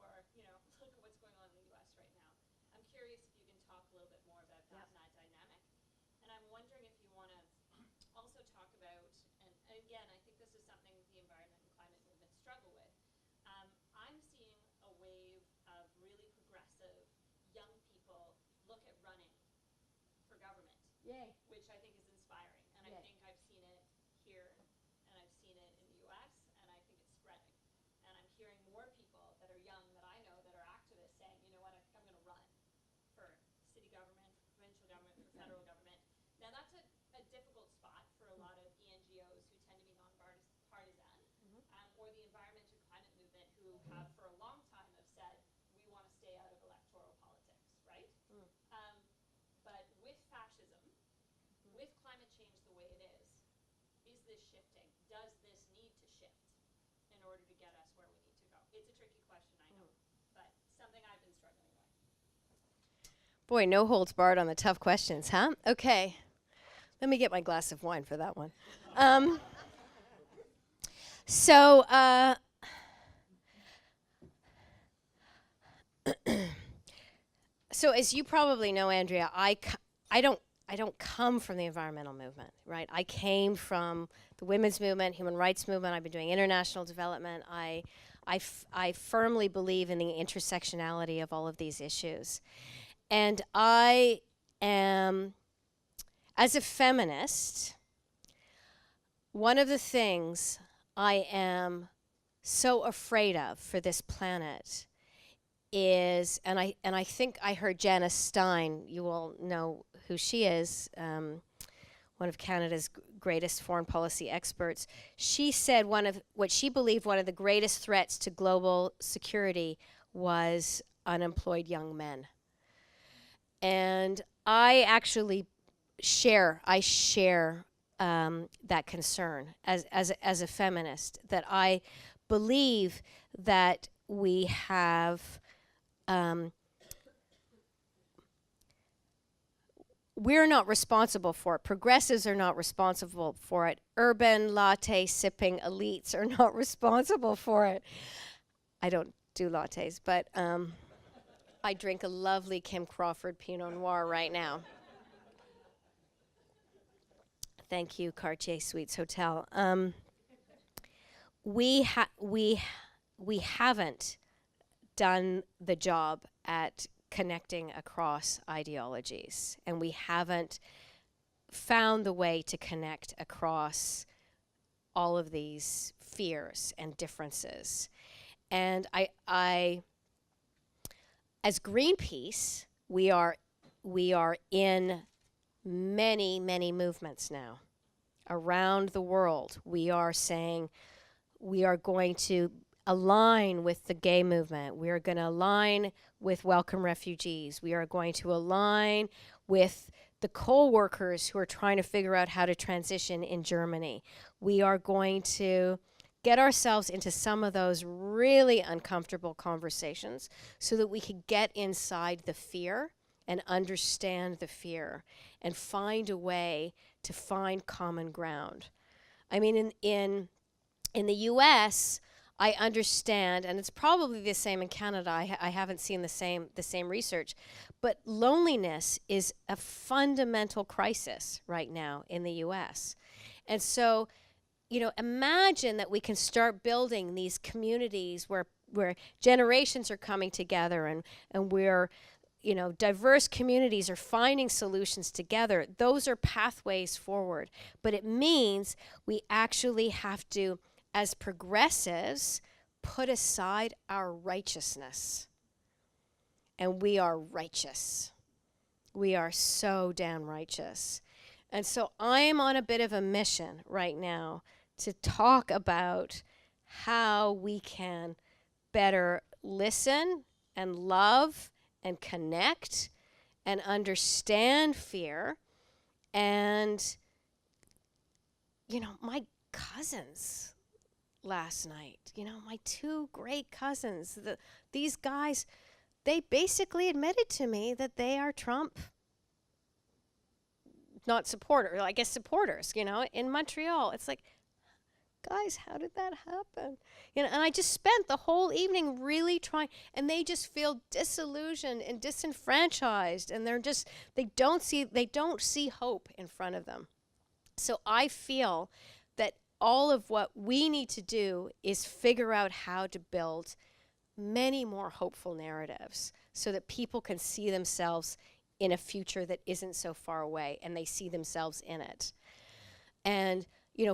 Or, look at what's going on in the US right now. I'm curious if you can talk a little bit more about that and that dynamic. And I'm wondering if you want to also talk about, and again, I think this is something the environment and climate movement struggle with. I'm seeing a wave of really progressive young people look at running for government. Yay. Which I think is inspiring. And I think I've seen it here, and I've seen it in the US, and I think it's spreading. And I'm hearing more people that are young that I know that are activists saying, you know what, I'm going to run for city government, for provincial government, for federal government. Now that's a difficult spot for a lot of ENGOs who tend to be nonpartisan, or the environment and climate movement who have for a long time have said, we want to stay out of electoral politics, right? But with fascism, with climate change the way it is this shifting? Does this need to shift in order to get us where we need to go? It's a tricky question, I know, but something I've been struggling with. Boy, no holds barred on the tough questions, huh? Okay. Let me get my glass of wine for that one. So as you probably know, Andrea, I don't come from the environmental movement, right? I came from the women's movement, human rights movement. I've been doing international development. I firmly believe in the intersectionality of all of these issues. And I am, as a feminist, one of the things I am so afraid of for this planet is, and I think I heard Janice Stein, you all know who she is, one one of Canada's greatest foreign policy experts. She said what she believed one of the greatest threats to global security was unemployed young men. And I actually share that concern as a feminist, that I believe that we have we're not responsible for it. Progressives are not responsible for it. Urban latte sipping elites are not responsible for it. I don't do lattes, but I drink a lovely Kim Crawford Pinot Noir right now. Thank you, Cartier Suites Hotel. We haven't done the job at connecting across ideologies, and we haven't found the way to connect across all of these fears and differences. And I as Greenpeace, we are in many, many movements now around the world. We are saying we are going to align with the gay movement. We are going to align with welcome refugees. We are going to align with the coal workers who are trying to figure out how to transition in Germany. We are going to get ourselves into some of those really uncomfortable conversations so that we can get inside the fear and understand the fear and find a way to find common ground. I mean, in the US, I understand, and it's probably the same in Canada. I haven't seen the same research, but loneliness is a fundamental crisis right now in the US. And so, imagine that we can start building these communities where generations are coming together and where diverse communities are finding solutions together. Those are pathways forward. But it means we actually have to, as progressives, put aside our righteousness. And we are righteous. We are so damn righteous. And so I am on a bit of a mission right now to talk about how we can better listen and love and connect and understand fear. And, my cousins last night, my two great cousins, these guys, they basically admitted to me that they are Trump, not supporters, I guess supporters, in Montreal. It's like, guys, how did that happen? And I just spent the whole evening really trying, and they just feel disillusioned and disenfranchised, and they don't see hope in front of them. So I feel that all of what we need to do is figure out how to build many more hopeful narratives so that people can see themselves in a future that isn't so far away, and they see themselves in it. And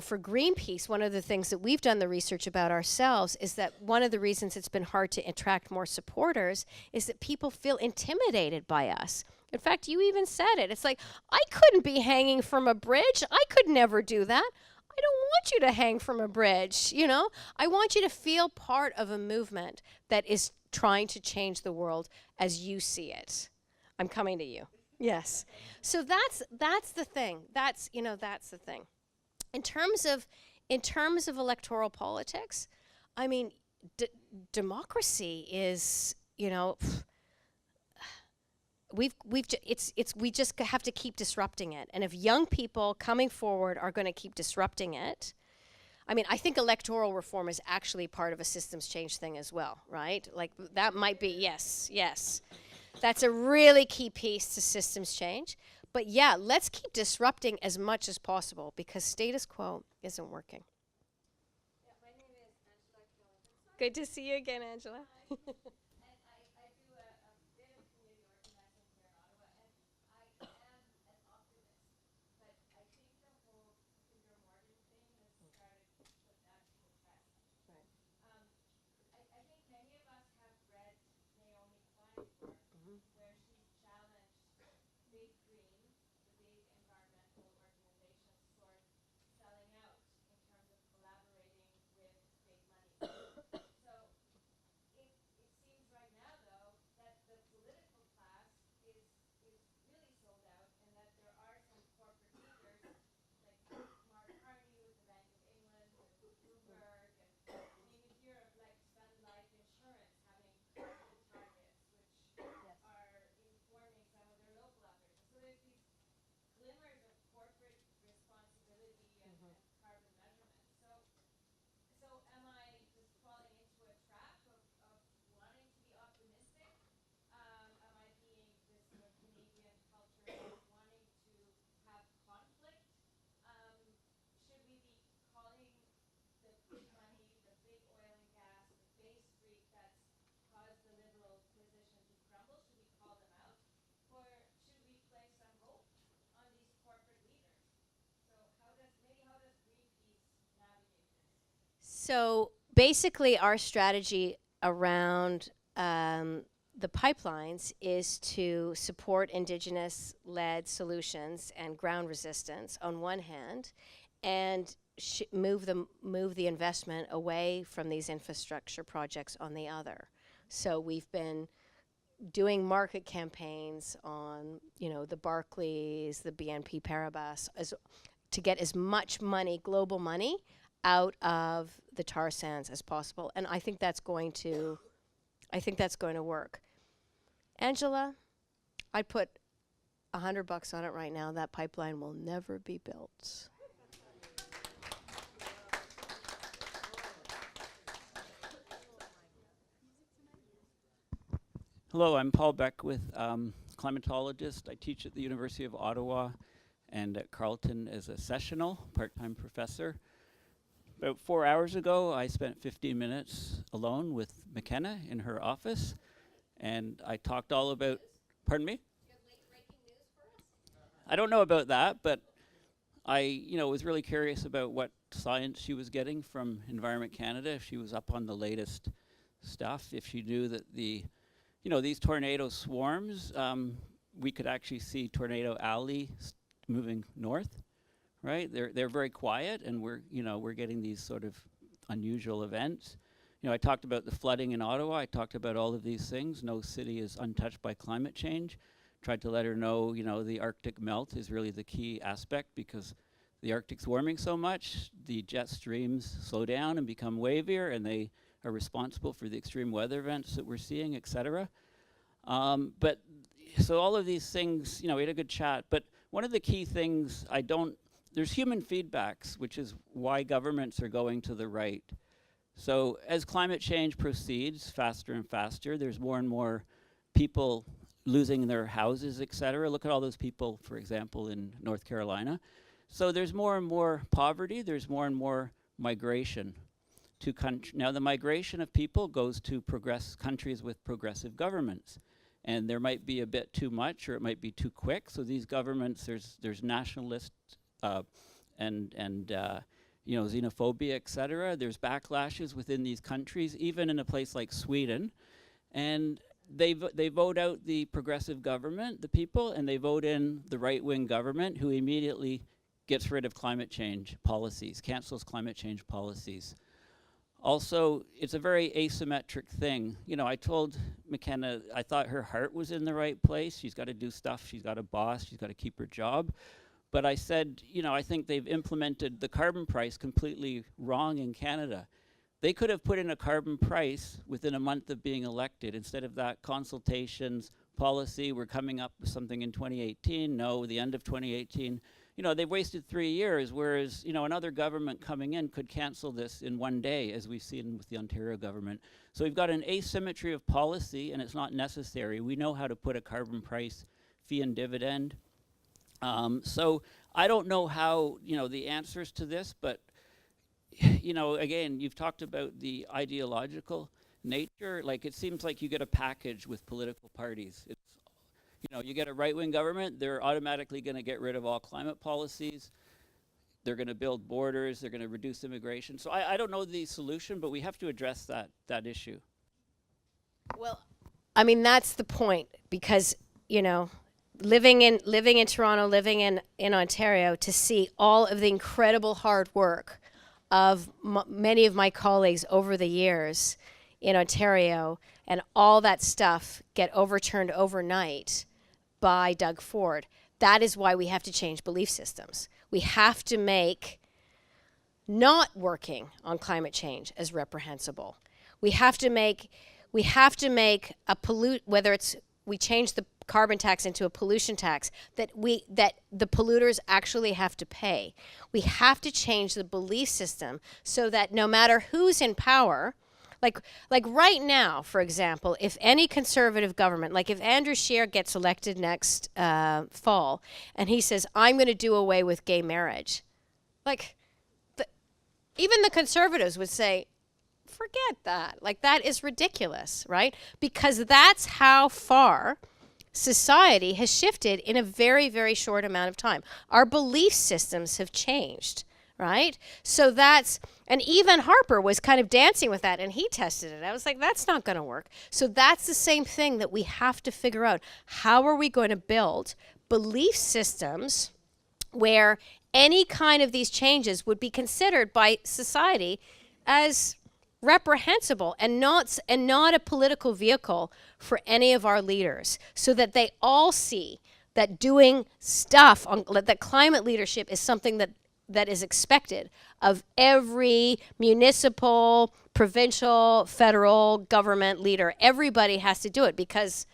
for Greenpeace, one of the things that we've done the research about ourselves is that one of the reasons it's been hard to attract more supporters is that people feel intimidated by us. In fact, you even said it. It's like, I couldn't be hanging from a bridge. I could never do that. I don't want you to hang from a bridge, I want you to feel part of a movement that is trying to change the world as you see it. I'm coming to you. Yes. So that's the thing. That's the thing. In terms of electoral politics, I mean, democracy is, we just have to keep disrupting it. And if young people coming forward are going to keep disrupting it, I mean, I think electoral reform is actually part of a systems change thing as well, right? Like that might be, yes. That's a really key piece to systems change. But yeah, let's keep disrupting as much as possible because status quo isn't working. Yeah, my name is Angela Keller. Good to see you again, Angela. And I do a bit of community organizing here in Ottawa, and I am an optimist. But I think the whole Kinder Morgan thing has started to put that to the test. Right. I think many of us have read Naomi Klein's work, where she's challenged Big Green, the big environmental organizations, So basically, our strategy around the pipelines is to support Indigenous-led solutions and ground resistance on one hand, and move the investment away from these infrastructure projects on the other. So we've been doing market campaigns on, the Barclays, the BNP Paribas, to get as much money, global money, out of the tar sands as possible. And I think that's going to work. Angela, I'd put $100 on it right now. That pipeline will never be built. Hello, I'm Paul Beckwith, climatologist. I teach at the University of Ottawa and at Carleton as a sessional, part-time professor. About 4 hours ago, I spent 15 minutes alone with McKenna in her office, and I talked all about, pardon me? I don't know about that, but I was really curious about what science she was getting from Environment Canada, if she was up on the latest stuff, if she knew that these tornado swarms, we could actually see Tornado Alley moving north, right? They're very quiet, and we're getting these sort of unusual events. I talked about the flooding in Ottawa. I talked about all of these things. No city is untouched by climate change. Tried to let her know, the Arctic melt is really the key aspect, because the Arctic's warming so much, the jet streams slow down and become wavier, and they are responsible for the extreme weather events that we're seeing, et cetera. So all of these things, we had a good chat, but one of the key things there's human feedbacks, which is why governments are going to the right. So as climate change proceeds faster and faster, there's more and more people losing their houses, et cetera. Look at all those people, for example, in North Carolina. So there's more and more poverty, there's more and more migration to countries. Now the migration of people goes to countries with progressive governments. And there might be a bit too much, or it might be too quick. So these governments, there's nationalist and xenophobia, et cetera. There's backlashes within these countries, even in a place like Sweden. And they vote out the progressive government, the people, and they vote in the right-wing government, who immediately gets rid of climate change policies, cancels climate change policies. Also, it's a very asymmetric thing. I told McKenna I thought her heart was in the right place. She's got to do stuff. She's got a boss. She's got to keep her job. But I said, I think they've implemented the carbon price completely wrong in Canada. They could have put in a carbon price within a month of being elected. Instead of that consultations policy, we're coming up with something in 2018. No, the end of 2018. They've wasted 3 years, whereas, another government coming in could cancel this in one day, as we've seen with the Ontario government. So we've got an asymmetry of policy, and it's not necessary. We know how to put a carbon price, fee and dividend. So I don't know how, the answers to this, but, again, you've talked about the ideological nature. Like, it seems like you get a package with political parties. It's, you get a right-wing government, they're automatically going to get rid of all climate policies. They're going to build borders. They're going to reduce immigration. So I don't know the solution, but we have to address that issue. Well, I mean, that's the point, because, living in Toronto, living in Ontario, to see all of the incredible hard work of many of my colleagues over the years in Ontario, and all that stuff get overturned overnight by Doug Ford. That is why we have to change belief systems. We have to make not working on climate change as reprehensible. We have to make whether it's we change the carbon tax into a pollution tax, that the polluters actually have to pay. We have to change the belief system so that no matter who's in power, like right now, for example, if any conservative government, like if Andrew Scheer gets elected next fall, and he says, I'm going to do away with gay marriage, even the conservatives would say, forget that. Like, that is ridiculous, right? Because that's how far society has shifted in a very, very short amount of time. Our belief systems have changed, right? So and even Harper was kind of dancing with that, and he tested it. I was like, that's not going to work. So that's the same thing that we have to figure out. How are we going to build belief systems where any kind of these changes would be considered by society as reprehensible and not a political vehicle for any of our leaders, so that they all see that doing stuff on that climate leadership is something that is expected of every municipal, provincial, federal government leader. Everybody has to do it because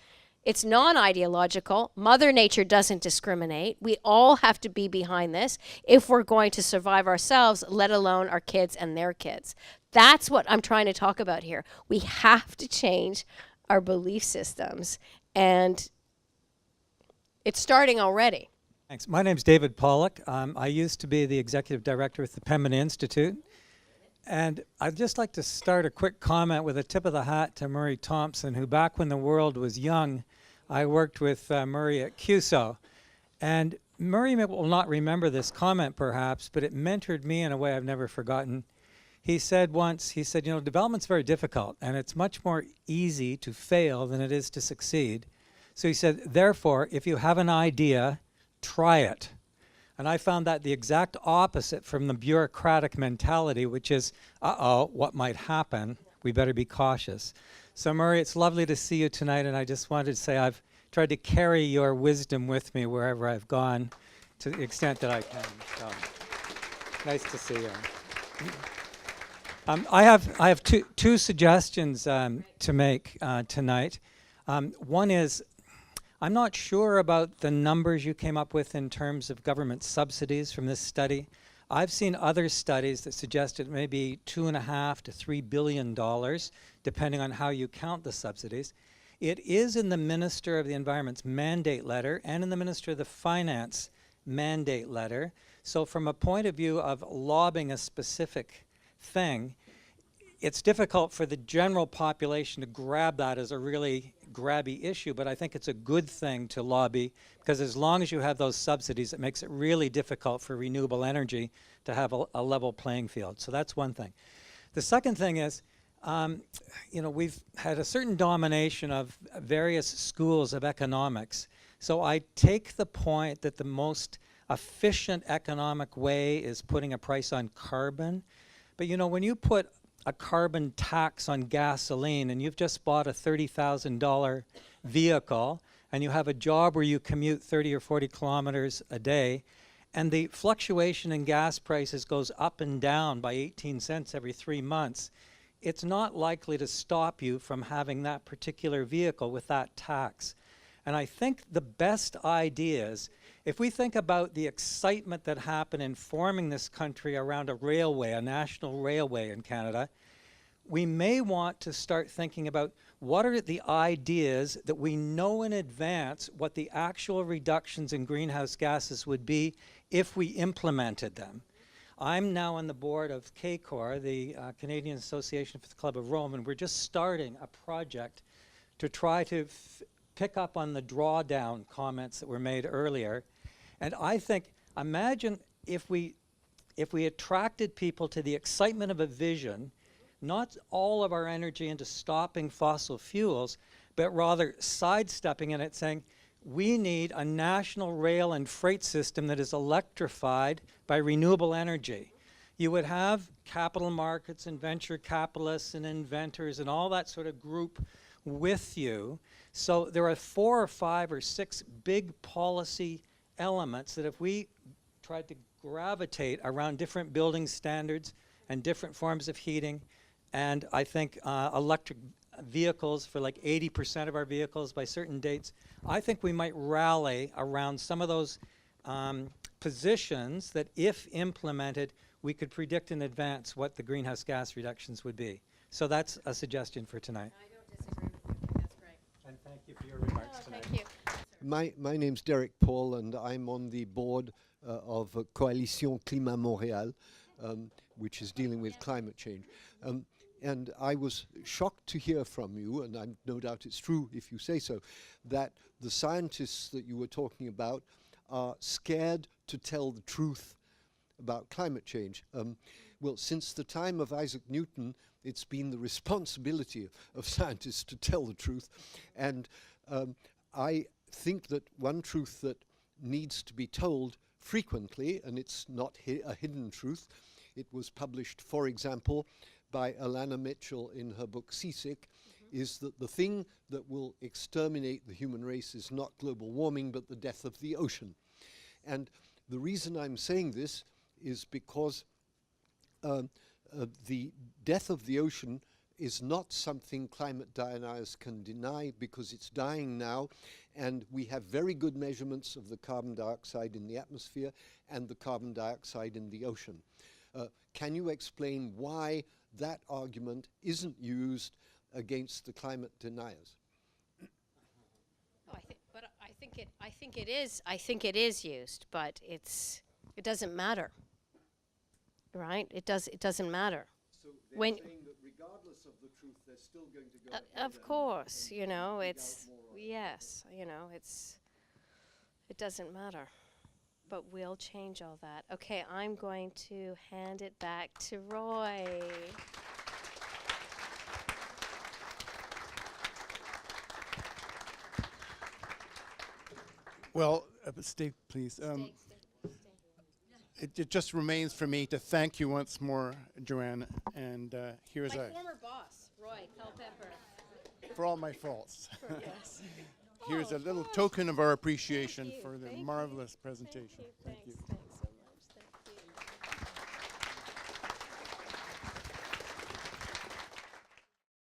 it's non-ideological. Mother Nature doesn't discriminate. We all have to be behind this if we're going to survive ourselves, let alone our kids and their kids. That's what I'm trying to talk about here. We have to change our belief systems, and it's starting already. Thanks. My name's David Pollock. I used to be the executive director with the Pembina Institute. And I'd just like to start a quick comment with a tip of the hat to Murray Thompson, who back when the world was young, I worked with Murray at CUSO. And Murray will not remember this comment perhaps, but it mentored me in a way I've never forgotten. He said once, development's very difficult and it's much more easy to fail than it is to succeed. So he said, therefore, if you have an idea, try it. And I found that the exact opposite from the bureaucratic mentality, which is, what might happen? We better be cautious. So Murray, it's lovely to see you tonight, and I just wanted to say I've tried to carry your wisdom with me wherever I've gone to the extent that I can. So, nice to see you. I have two suggestions to make tonight. One is, I'm not sure about the numbers you came up with in terms of government subsidies from this study. I've seen other studies that suggest it may be $2.5 to $3 billion, depending on how you count the subsidies. It is in the Minister of the Environment's mandate letter and in the Minister of the Finance mandate letter. So from a point of view of lobbying a specific thing, it's difficult for the general population to grab that as a really grabby issue, but I think it's a good thing to lobby, because as long as you have those subsidies, it makes it really difficult for renewable energy to have a level playing field. So that's one thing. The second thing is, we've had a certain domination of various schools of economics. So I take the point that the most efficient economic way is putting a price on carbon. But when you put a carbon tax on gasoline and you've just bought a $30,000 vehicle and you have a job where you commute 30 or 40 kilometers a day, and the fluctuation in gas prices goes up and down by 18 cents every 3 months, it's not likely to stop you from having that particular vehicle with that tax. And I think the best idea is, if we think about the excitement that happened in forming this country around a railway, a national railway in Canada, we may want to start thinking about what are the ideas that we know in advance what the actual reductions in greenhouse gases would be if we implemented them. I'm now on the board of KCOR, the Canadian Association for the Club of Rome, and we're just starting a project to try to pick up on the drawdown comments that were made earlier. And I think, imagine if we attracted people to the excitement of a vision, not all of our energy into stopping fossil fuels, but rather sidestepping in it, saying, we need a national rail and freight system that is electrified by renewable energy. You would have capital markets and venture capitalists and inventors and all that sort of group with you. So there are 4 or 5 or 6 big policy elements that if we tried to gravitate around different building standards and different forms of heating, and I think electric vehicles for like 80% of our vehicles by certain dates, I think we might rally around some of those positions that, if implemented, we could predict in advance what the greenhouse gas reductions would be. So that's a suggestion for tonight. I don't disagree with you. That's great. And thank you for your remarks tonight. Thank you. My name's Derek Paul, and I'm on the board of Coalition Climat Montréal, which is dealing with climate change. And I was shocked to hear from you, and I'm no doubt it's true if you say so, that the scientists that you were talking about are scared to tell the truth about climate change. Well, since the time of Isaac Newton, it's been the responsibility of scientists to tell the truth. And I think that one truth that needs to be told frequently, and it's not a hidden truth, it was published, for example, by Alana Mitchell in her book Seasick, is that the thing that will exterminate the human race is not global warming, but the death of the ocean. And the reason I'm saying this is because the death of the ocean is not something climate deniers can deny, because it's dying now, and we have very good measurements of the carbon dioxide in the atmosphere and the carbon dioxide in the ocean. Can you explain why that argument isn't used against the climate deniers? I think it is used, but it doesn't matter, right? It doesn't matter. So they're When- saying that regardless of the truth, they're still going to go Of course, you know, it's yes, you know, it doesn't matter. But we'll change all that. Okay, I'm going to hand it back to Roy. Well, stay, please. It just remains for me to thank you once more, Joanna, and here's My a former boss, Roy Culpepper. for all my faults. Yes. Here's Oh, a little gosh. token of our appreciation you, for the thank you, marvelous presentation. Thank you.